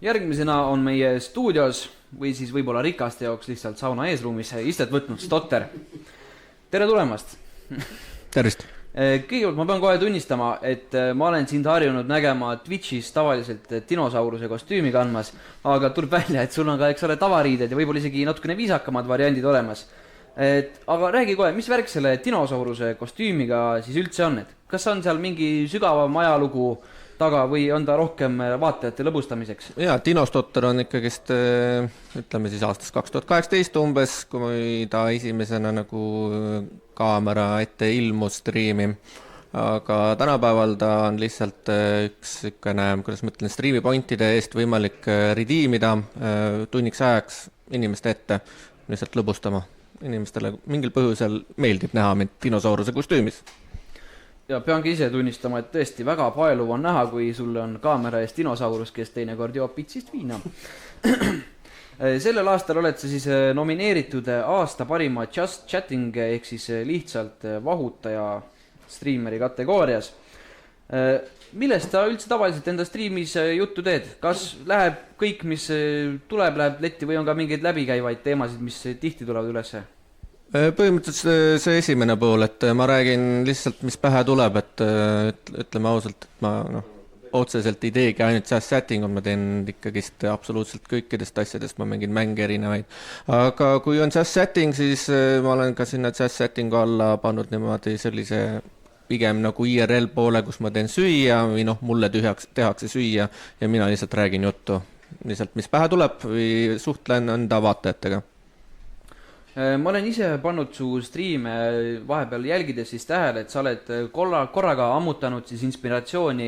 Järgmisena on meie stuudios või siis võib-olla rikaste jaoks lihtsalt sauna eesruumis istet võtnud Stotter. Tere tulemast! Tervist! Kõigepealt ma pean kohe tunnistama, et ma olen sind harjunud nägema Twitchis tavaliselt dinosauruse kostüümi kandmas, aga tuleb välja, et sul on ka, eks ole, tavariided ja võib-olla isegi natukene viisakamad variandid olemas. Aga räägi kohe, mis värk selle dinosauruse kostüümiga siis üldse on? Kas on seal mingi sügavam ajalugu taga või on ta rohkem vaatajate lõbustamiseks? Jaa, Dinostotter on ikkagist, ütleme siis aastast 2018 umbes, kui ta esimesena nagu kaamera ette ilmus striimi. Aga tänapäeval ta on lihtsalt üks ükene, kuidas ma ütlen, striimi pointide eest võimalik redeemida tunniks ajaks inimeste ette, lihtsalt lõbustama. Inimestele mingil põhjusel meeldib näha mind dinosauruse kostüümis. Ja peangi ise tunnistama, et tõesti väga paeluv on näha, kui sul on kaamera ees dinosaurus, kes teinekord joob pitsist viina. Sellel aastal oled sa siis nomineeritud aasta parima Just Chatting ehk siis lihtsalt vahutaja striimeri kategoorias. Millest sa üldse tavaliselt enda striimis juttu teed? Kas läheb kõik, mis tuleb, läheb letti või on ka mingeid läbikäivaid teemasid, mis tihti tulevad ülesse? Põhimõtteliselt see esimene pool, et ma räägin lihtsalt, mis pähe tuleb, et ütleme ausalt, et ma otseselt ei teegi ainult just chatting, ma teen ikkagist absoluutselt kõikidest asjadest, ma mängin mänge erinevaid. Aga kui on just chatting, siis ma olen ka sinna just chattingu alla pannud niimoodi sellise pigem nagu IRL poole, kus ma teen süüa või mulle tehakse süüa ja mina lihtsalt räägin juttu. Lihtsalt mis pähe tuleb või suhtlen enda vaatajatega. Ma olen ise pannud su striime vahepeal jälgides siis tähele, et sa oled korraga ammutanud siis inspiratsiooni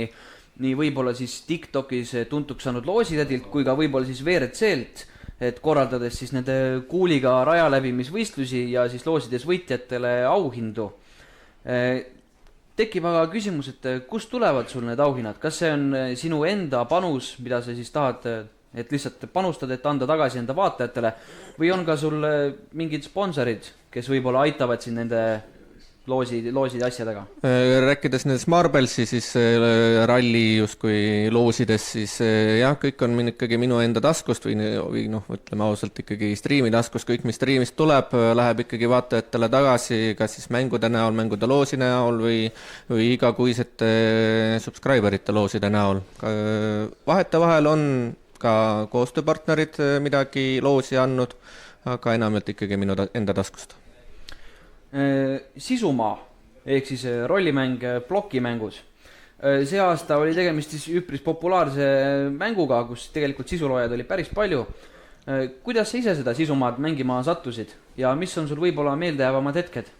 nii võib-olla siis TikTokis tuntuks saanud loositädilt kui ka võib-olla siis VRC-lt, et korraldades siis nende kuuliga raja läbimisvõistlusi ja siis loosides võitjatele auhindu. Tekib aga küsimus, et kust tulevad sul need auhinnad? Kas see on sinu enda panus, mida sa siis tahad, et lihtsalt panustad, et anda tagasi enda vaatajatele või on ka sul mingid sponsorid, kes võib-olla aitavad siin nende looside asjadega? Rääkides nendest Marbelsi, siis ralli justkui loosides, siis jah, kõik on ikkagi minu enda taskust või ütleme ausalt ikkagi striimi taskust, kõik mis striimist tuleb, läheb ikkagi vaatajatele tagasi, kas siis mängude näol, mängude loosi näol või igakuisete subscriberite looside näol. Vahetevahel on ka koostööpartnerid midagi loosi andnud, aga enamalt ikkagi minu enda taskust. Sisumaa ehk siis rollimäng plokimängus. See aasta oli tegemist siis üpris populaarse mänguga, kus tegelikult sisuloojaid oli päris palju. Kuidas sa ise seda sisumaad mängima sattusid ja mis on sul võib-olla meeldejäävamad hetked?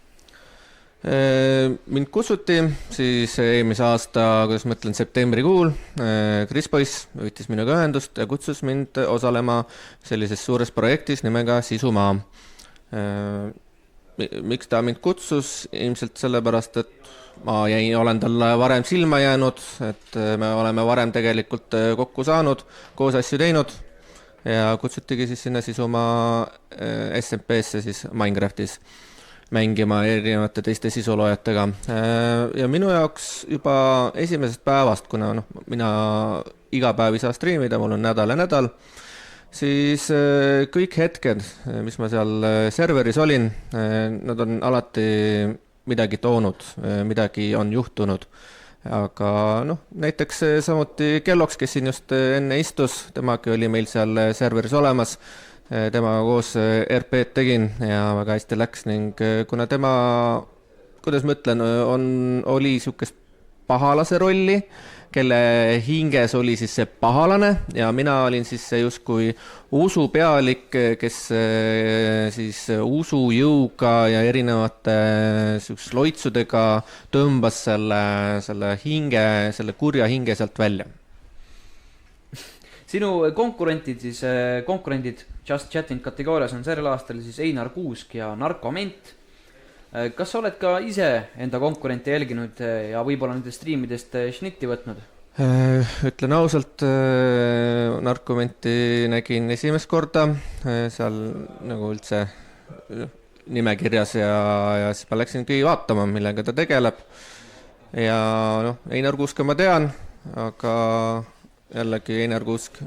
Mind kutsuti siis eelmise aasta, kuidas ma ütlen, septembrikuul. Chris Poiss võttis minuga ühendust ja kutsus mind osalema sellises suures projektis nimega Sisumaa. Miks ta mind kutsus? Ilmselt sellepärast, et ma olen talle varem silma jäänud, et me oleme varem tegelikult kokku saanud, koos asju teinud ja kutsutigi siis sinna Sisumaa SMP-sse siis Minecraftis mängima erinevate teiste sisuloojatega. Ja minu jaoks juba esimesest päevast, kuna mina iga päev ei saa striimida, mul on nädal ja nädal, siis kõik hetked, mis ma seal serveris olin, nad on alati midagi toonud, midagi on juhtunud. Aga näiteks samuti Kelloks, kes siin just enne istus, temagi oli meil seal serveris olemas, temaga koos RP-d tegin ja väga hästi läks ning kuna tema, kuidas ma ütlen, oli niisugust pahalase rolli, kelle hinges oli siis see pahalane ja mina olin siis see justkui usupealik, kes siis usujõuga ja erinevate loitsudega tõmbas selle hinge, selle kurja hinge sealt välja. Sinu konkurendid Just Chatting kategoorias on sellel aastal siis Einar Kuusk ja Narkoment. Kas sa oled ka ise enda konkurente jälginud ja võib-olla nende striimidest šnitti võtnud? Ütlen ausalt, Narkomenti nägin esimest korda, seal nagu üldse nimekirjas ja siis ma läksingi vaatama, millega ta tegeleb. Ja Einar Kuuska ma tean, aga jällegi Einar Kuusk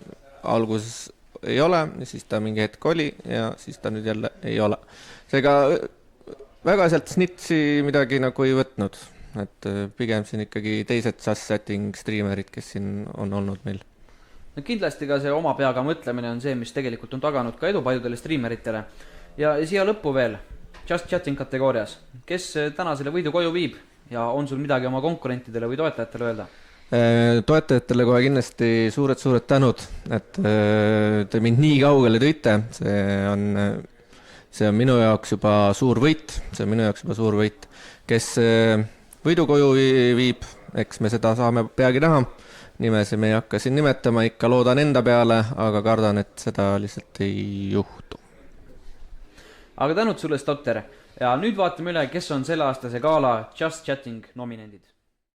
alguses ei ole, siis ta mingi hetk oli ja siis ta nüüd jälle ei ole. Seega väga sealt snitsi midagi nagu ei võtnud, et pigem siin ikkagi teised just setting streamerid, kes siin on olnud meil. No kindlasti ka see oma peaga mõtlemine on see, mis tegelikult on taganud ka edu paljudele streameritele. Ja siia lõppu veel, just chatting kategoorias. Kes täna selle võidu koju viib ja on sul midagi oma konkurentidele või toetajatele öelda? Toetajatele kohe kindlasti suured tänud, et te mind nii kaugele tõite, see on minu jaoks juba suur võit, kes võidu koju viib, eks me seda saame peagi näha, nimesi me ei hakka siin nimetama, ikka loodan enda peale, aga kardan, et seda lihtsalt ei juhtu. Aga tänud sulle, Stotter, ja nüüd vaatame üle, kes on selle aastase gala Just Chatting nominendid.